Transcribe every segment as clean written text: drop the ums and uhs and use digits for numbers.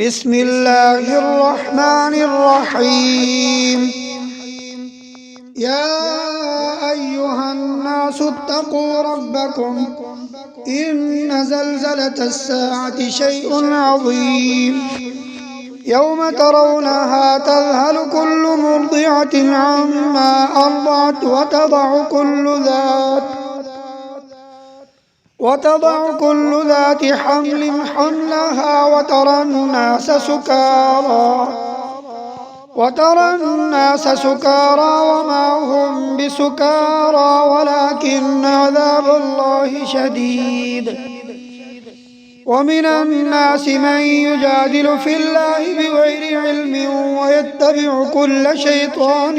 بسم الله الرحمن الرحيم. يا أيها الناس اتقوا ربكم إن زلزلة الساعة شيء عظيم يوم ترونها تذهل كل مرضعة عما أرضعت وتضع كل ذات حمل حملها وترى الناس سكارى وما هم بسكارى ولكن عذاب الله شديد. ومن الناس من يجادل في الله بغير علم ويتبع كل شيطان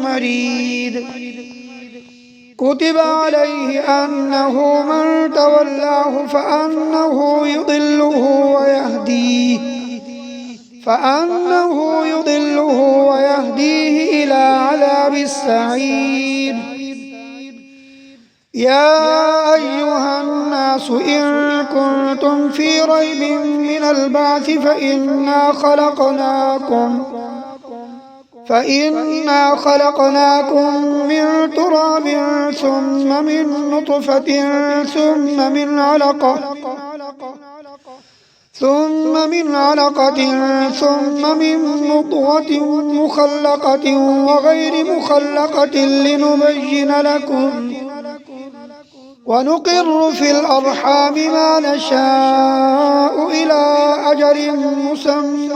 مريد. كتب عليه أنه من تولاه فأنه يضله ويهديه إلى عذاب السعير. يا أيها الناس إن كنتم في ريب من البعث فإنا خلقناكم من تراب ثم من نطفة ثم من علقة ثم من مضغة مخلقة وغير مخلقة لنبين لكم ونقر في الأرحام ما نشاء إلى أجل مسمى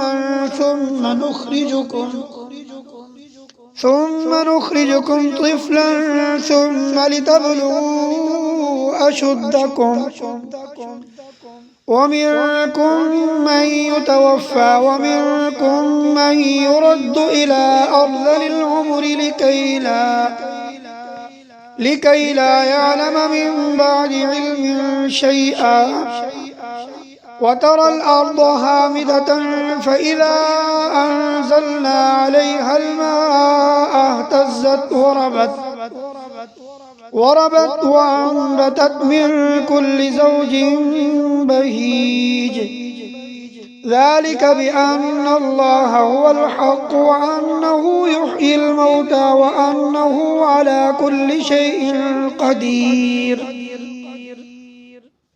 ثم نخرجكم طفلا ثم لتبلغوا أشدكم ومنكم من يتوفى ومنكم من يرد إلى أرذل العمر لكي لا يعلم من بعد علم شيئا. وترى الأرض هامدة فإذا أنزلنا عليها الماء اهتزت وربت وأنبتت من كل زوج بهيج. ذلك بأن الله هو الحق وأنه يحيي الموتى وأنه على كل شيء قدير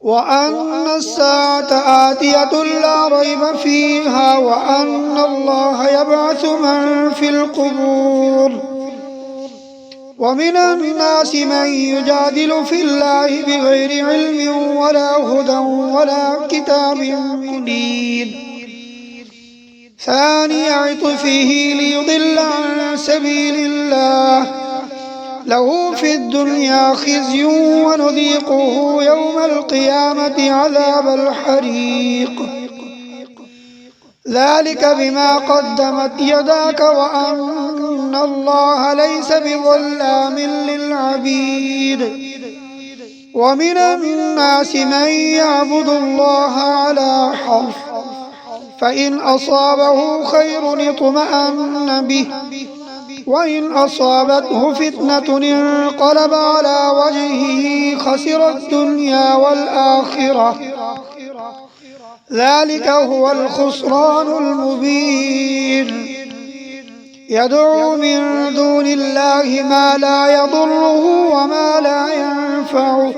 وأن الساعة آتية لا ريب فيها وأن الله يبعث من في القبور. ومن الناس من يجادل في الله بغير علم ولا هدى ولا كتاب منير. ثاني عطفه ليضل عن سبيل الله له في الدنيا خزي ونذيقه يوم القيامة عذاب الحريق. ذلك بما قدمت يداك وأن الله ليس بظلام للعبيد. ومن الناس من يعبد الله على حرف فإن أصابه خير اطمأن به وإن أصابته فتنة انقلب على وجهه خسر الدنيا والآخرة. ذلك هو الخسران المبين. يدعو من دون الله ما لا يضره وما لا ينفعه.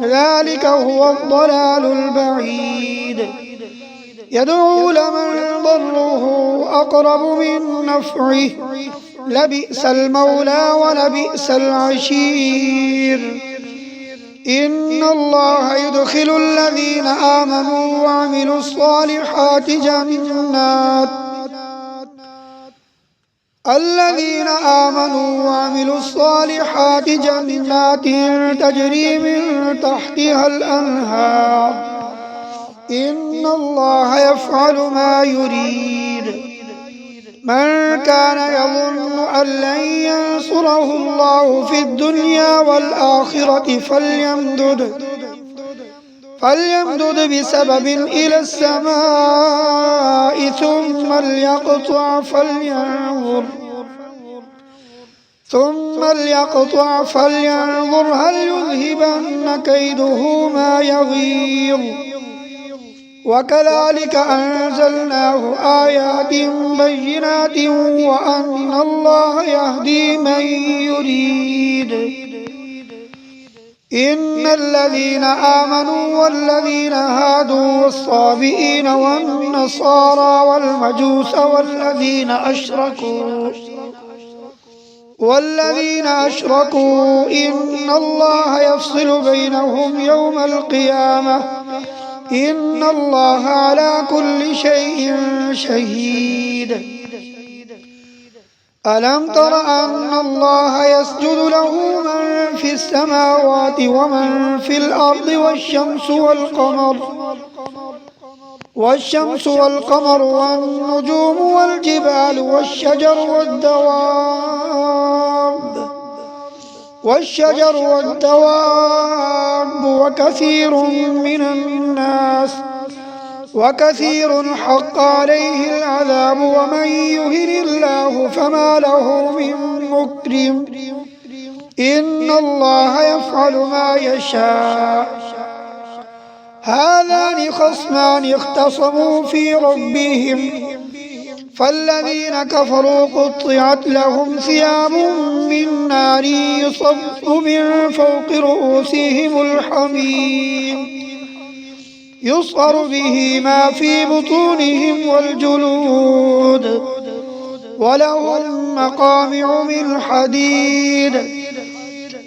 ذلك هو الضلال البعيد. يدعو لمن ضره أقرب من نفعه لبئس المولى ولبئس العشير. إن الله يدخل الذين آمنوا وعملوا الصالحات جنات تجري من تحتها الأنهار. إن الله يفعل ما يريد. من كان يظن أن لن ينصره الله في الدنيا والآخرة فليمدد بسبب إلى السماء ثم ليقطع فلينظر هل يذهبن كيده ما يغيظ. وكذلك أنزلناه آيات بينات وأن الله يهدي من يريد. إن الذين آمنوا والذين هادوا والصابئين والنصارى والمجوس والذين أشركوا إن الله يفصل بينهم يوم القيامة إن الله على كل شيء شهيد. ألم تر أن الله يسجد له من في السماوات ومن في الأرض والشمس والقمر والنجوم والجبال والشجر والدواب وكثير حق عليه العذاب ومن يهن الله فما له من مكرم إن الله يفعل ما يشاء. هذان خصمان اختصموا في ربهم فالذين كفروا قطعت لهم ثياب من نار يصب من فوق رؤوسهم الحميم يصهر به ما في بطونهم والجلود ولهم مقامع من حديد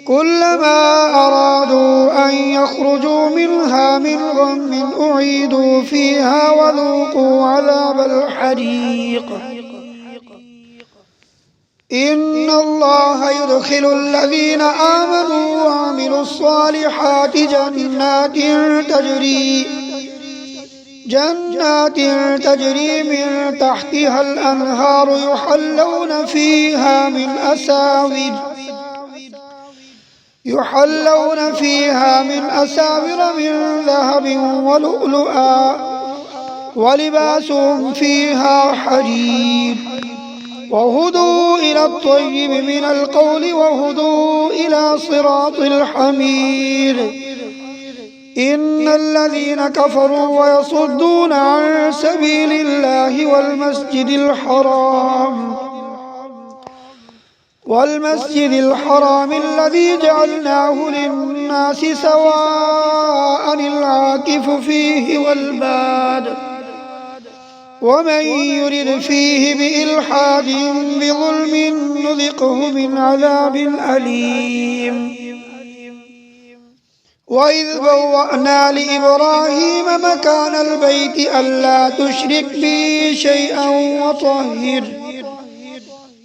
كلما أرادوا أن يخرجوا منها من غم أعيدوا فيها وذوقوا عذاب الحريق. إن الله يدخل الذين آمنوا وعملوا الصالحات جنات تجري من تحتها الأنهار يحلون فيها من أساور من ذهب ولؤلؤا ولباسهم فيها حرير وهدوا إلى الطيب من القول وهدوا إلى صراط الحميد. إن الذين كفروا ويصدون عن سبيل الله والمسجد الحرام الذي جعلناه للناس سواء العاكف فيه والباد ومن يرد فيه بإلحاد بظلم نذقه من عذاب أليم. وإذ بوأنا لإبراهيم مكان البيت ألا تشرك بي شيئا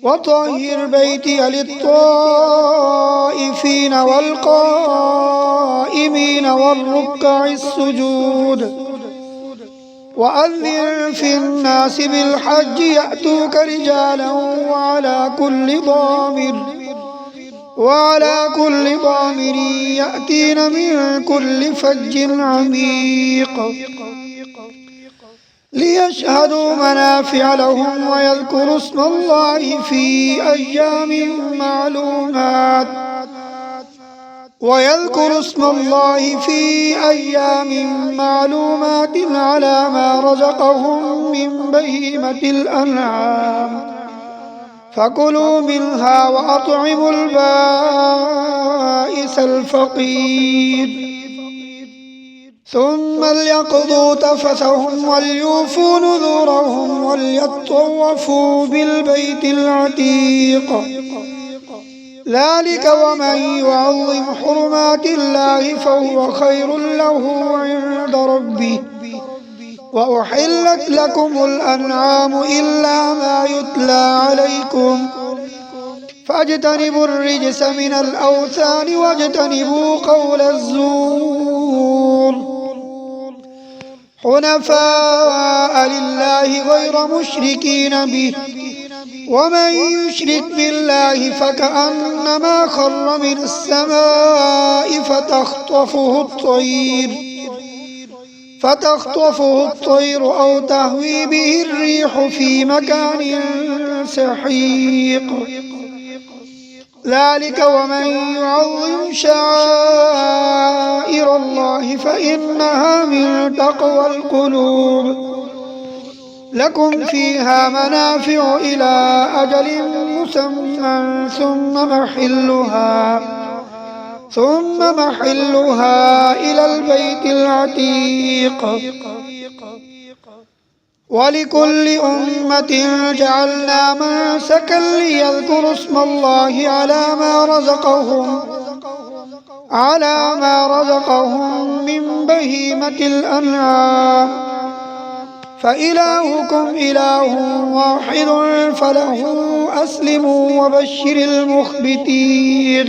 وطهر بيتي للطائفين والقائمين والركع السجود وأذن في الناس بالحج يأتوك رجالا وعلى كل ضامر يأتين من كل فج عميق ليشهدوا منافع لهم ويذكروا اسم الله في أيام معلومات على ما رزقهم من بهيمة الأنعام فكلوا منها وأطعموا البائس الفقير ثم ليقضوا تفثهم وليوفوا نذورهم وليطوفوا بالبيت العتيق ذلك ومن يعظم حرمات الله فهو خير له عند ربه وأحلت لكم الأنعام إلا ما يتلى عليكم فاجتنبوا الرجس من الأوثان واجتنبوا قول الزور حنفاء لله غير مشركين به ومن يشرك بالله فكأنما خر من السماء فتخطفه الطير أو تهوي به الريح في مكان سحيق ذلك ومن يعظم شعائر الله فإنها من تقوى القلوب. لكم فيها منافع إلى أجل مسمى ثم محلها إلى البيت العتيق. ولكل أمة جعلنا منسكا ليذكروا اسم الله على ما رزقهم من بهيمة الأنعام. فإلهكم إله واحد فله أسلموا وبشر المخبتين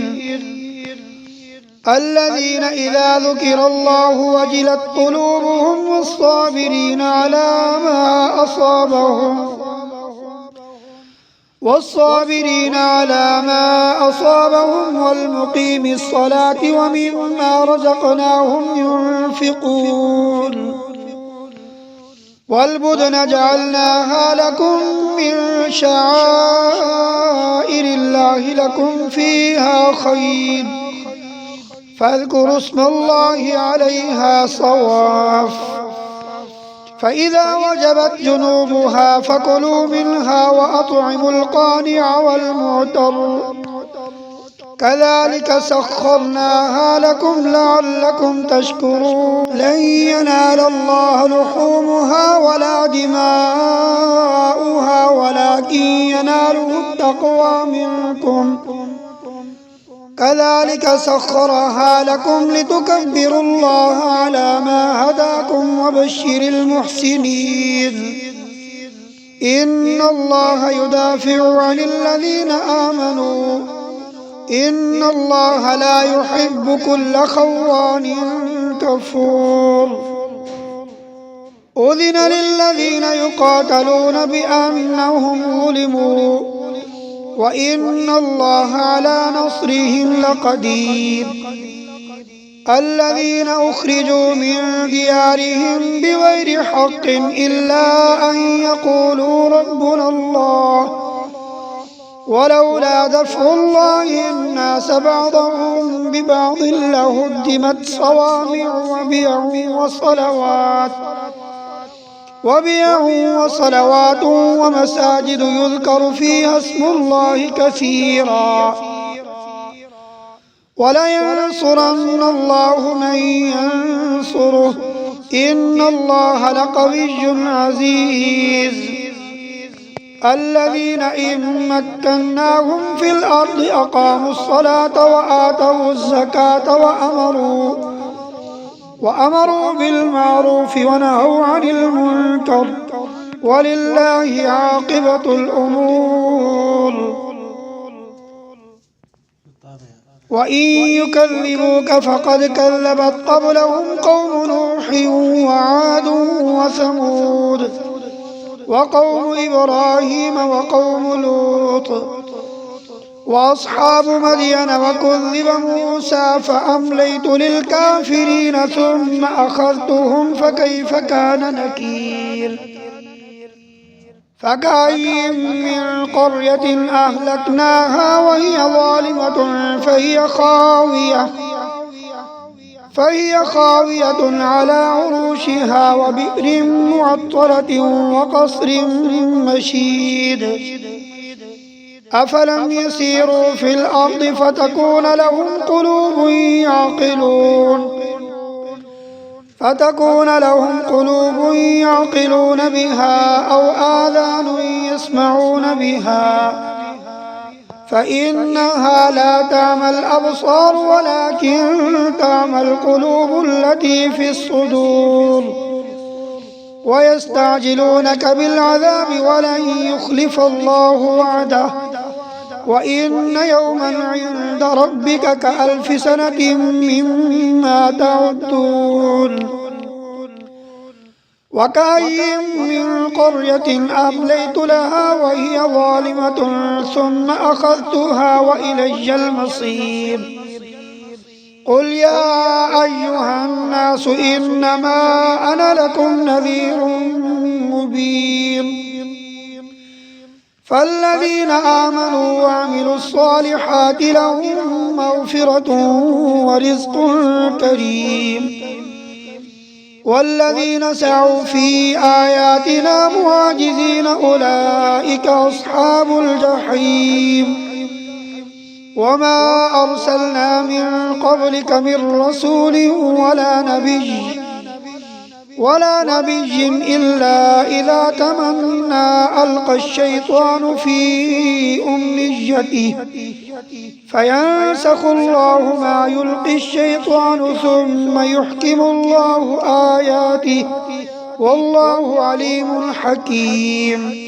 الذين إذا ذكر الله وجلت قلوبهم والصابرين على ما أصابهم والمقيم الصلاة ومما رزقناهم ينفقون. والبدن جعلناها لكم من شعائر الله لكم فيها خير فاذكروا اسم الله عليها صواف. فإذا وجبت جنوبها فكلوا منها وأطعموا القانع والمعتر كذلك سخرناها لكم لعلكم تشكرون. لن ينال الله لحومها ولا دماؤها ولكن يناله التقوى منكم كذلك سخرها لكم لتكبروا الله على ما هداكم وبشر المحسنين. إن الله يدافع عن الذين آمنوا إن الله لا يحب كل خوان كفور. أذن للذين يقاتلون بأنهم ظلموا وإن الله على نصرهم لقدير. الذين أخرجوا من ديارهم بغير حق إلا أن يقولوا ربنا الله ولولا دفع الله الناس بعضهم ببعض لهدمت صوامع وبيع وصلوات ومساجد يذكر فيها اسم الله كثيرا ولينصرن الله من ينصره إن الله لقوي عزيز. الذين إن مكناهم في الأرض أقاموا الصلاة وآتوا الزكاة وأمروا بالمعروف ونهوا عن المنكر ولله عاقبة الأمور. وإن يكذبوك فقد كذبت قبلهم قوم نوح وعاد وثمود وقوم إبراهيم وقوم لوط وأصحاب مدين وكذب موسى فأمليت للكافرين ثم أخذتهم فكيف كان نكير. فكأي من قرية أهلكناها وهي ظالمة فهي خاوية على عروشها وبئر معطلة وقصر مشيد. أفلم يسيروا في الأرض فتكون لهم قلوب يعقلون بها أو آذان يسمعون بها فإنها لا تعمى الأبصار ولكن تعمى القلوب التي في الصدور. ويستعجلونك بالعذاب ولن يخلف الله وعده وإن يوما عند ربك كألف سنة مما تعدون. وكأي من قرية أمليت لها وهي ظالمة ثم أخذتها وإلي المصير. قل يا أيها الناس إنما أنا لكم نذير مبين. فالذين آمنوا وعملوا الصالحات لهم مغفرة ورزق كريم والذين سعوا في آياتنا معاجزين أولئك أصحاب الجحيم وما أرسلنا من قبلك من رسول ولا نبي إلا إذا تمنى ألقى الشيطان في أمنيته فينسخ الله ما يلقي الشيطان ثم يحكم الله آياته والله عليم حكيم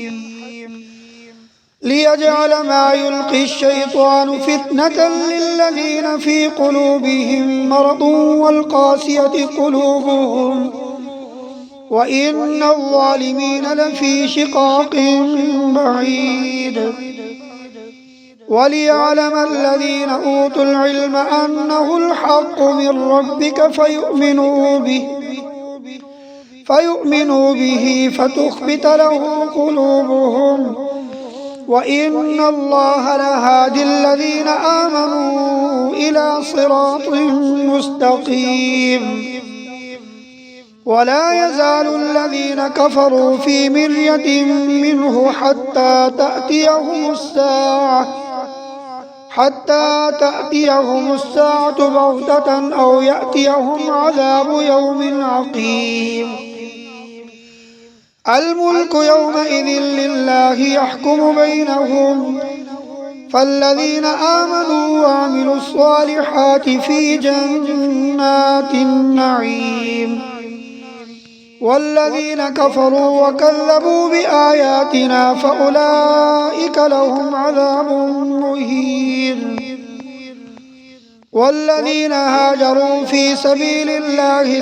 ليجعل ما يلقي الشيطان فتنة للذين في قلوبهم مرض والقاسية قلوبهم وإن الظالمين لفي شقاق بعيد وليعلم الذين أوتوا العلم أنه الحق من ربك فيؤمنوا به فتخبت له قلوبهم وإن الله لهادي الذين آمنوا إلى صراط مستقيم ولا يزال الذين كفروا في مرية منه حتى تأتيهم الساعة بغتة أو يأتيهم عذاب يوم عقيم الملك يومئذ لله يحكم بينهم فالذين آمنوا وعملوا الصالحات في جنات النعيم والذين كفروا وكذبوا بآياتنا فأولئك لهم عذاب مهين والذين هاجروا في سبيل الله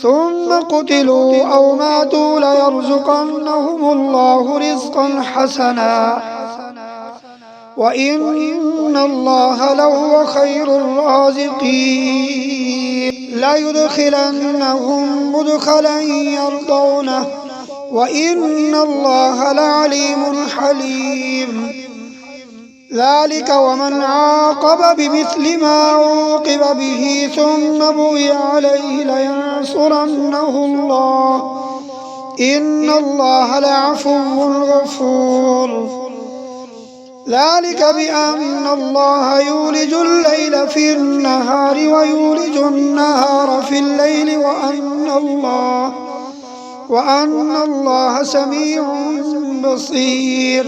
ثم قتلوا أو ماتوا ليرزقنهم الله رزقا حسنا وإن الله لهو خير الرازقين ليدخلنهم مدخلا يرضونه وإن الله لعليم حليم ذلك ومن عاقب بمثل ما عوقب به ثم بغي عليه لينصرنه الله إن الله لعفو غفور ذلك بأن الله يولج الليل في النهار ويولج النهار في الليل وأن الله سميع بصير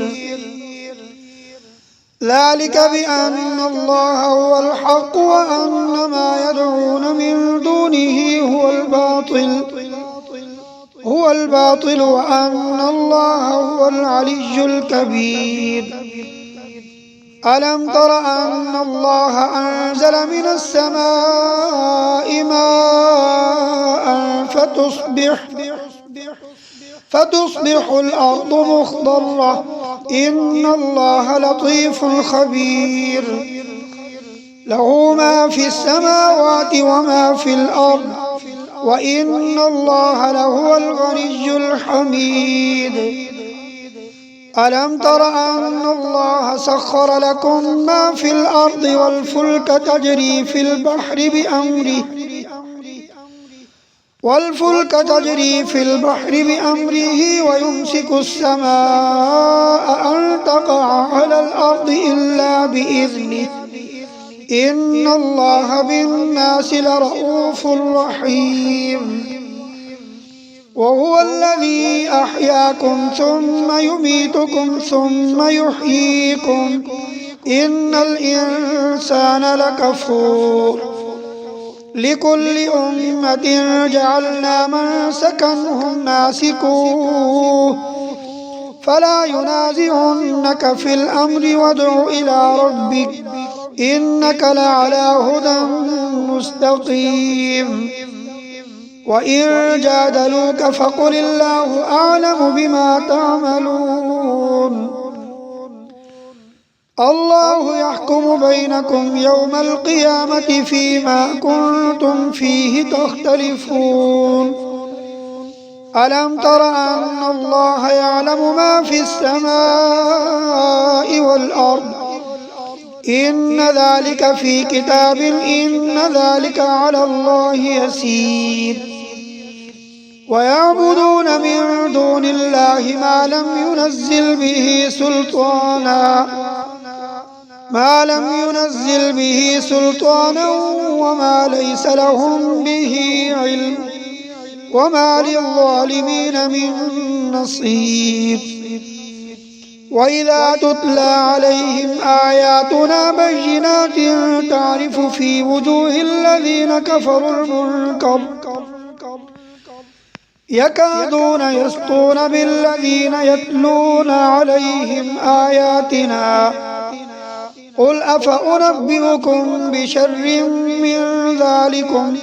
ذلك بأن الله هو الحق وأن ما يدعون من دونه هو الباطل وأن الله هو العلي الكبير ألم تر أن الله أنزل من السماء ماء فتصبح الأرض مخضرة إن الله لطيف خبير له ما في السماوات وما في الأرض وإن الله لهو الغني الحميد ألم تر أن الله سخر لكم ما في الأرض والفلك تجري في البحر بأمره ويمسك السماء أن تقع على الأرض إلا بإذنه إن الله بالناس لرؤوف رحيم وهو الذي أحياكم ثم يميتكم ثم يحييكم إن الإنسان لكفور لكل أمة جعلنا منسكا هم ناسكوه فلا ينازعنك في الأمر وادع إلى ربك إنك لعلى هدى مستقيم وإن جادلوك فقل الله أعلم بما تعملون الله يحكم بينكم يوم القيامة فيما كنتم فيه تختلفون ألم تر أن الله يعلم ما في السماء والأرض إن ذلك في كتاب إن ذلك على الله يسير ويعبدون من دون الله ما لم ينزل به سلطانا وما ليس لهم به علم وما للظالمين من نصير وإذا تتلى عليهم آياتنا بينات تعرف في وجوه الذين كفروا المنكر يكادون يسطون بالذين يتلون عليهم آياتنا قل أفأنبئكم بشر من ذلكم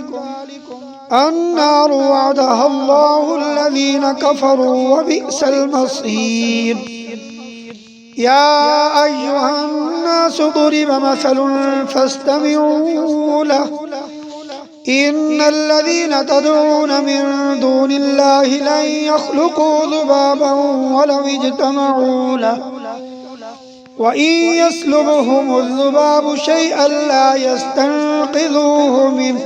النار وعدها الله الذين كفروا وبئس المصير يا أيها الناس ضرب مثل فاستمعوا له إن الذين تدعون من دون الله لن يخلقوا ذبابا ولو اجتمعوا له وإن يسلبهم الذباب شيئا لا يستنقذوه منه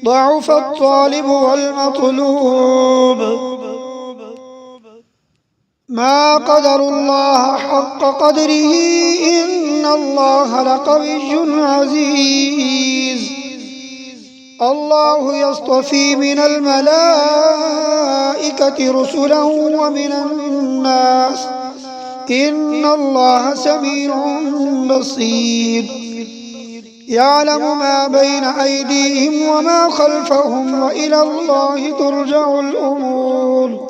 ضعف الطالب والمطلوب ما قدروا الله حق قدره إن الله لقوي عزيز الله يصطفي من الملائكة رسلا ومن الناس إن الله سميع بصير يعلم ما بين أيديهم وما خلفهم وإلى الله ترجع الأمور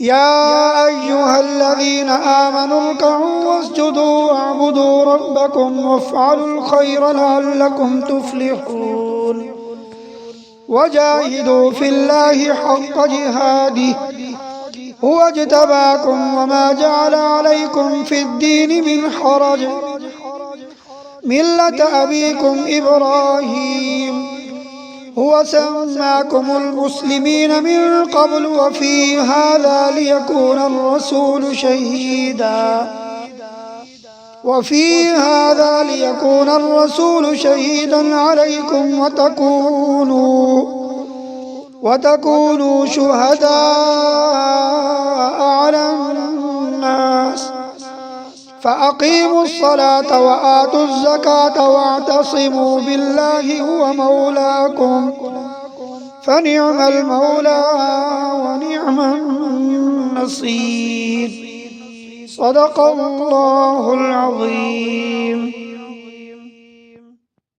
يا أيها الذين آمنوا اركعوا واسجدوا واعبدوا ربكم وافعلوا الخير لعلكم تفلحون وجاهدوا في الله حق جهاده هو اجتباكم وما جعل عليكم في الدين من حرج ملة أبيكم إبراهيم هو سماكم المسلمين من قبل وفي هذا ليكون الرسول شهيدا عليكم وتكونوا شهداء على الناس فأقيموا الصلاة وآتوا الزكاة واعتصموا بالله هو مولاكم فنعم المولى ونعم النصير صدق الله العظيم.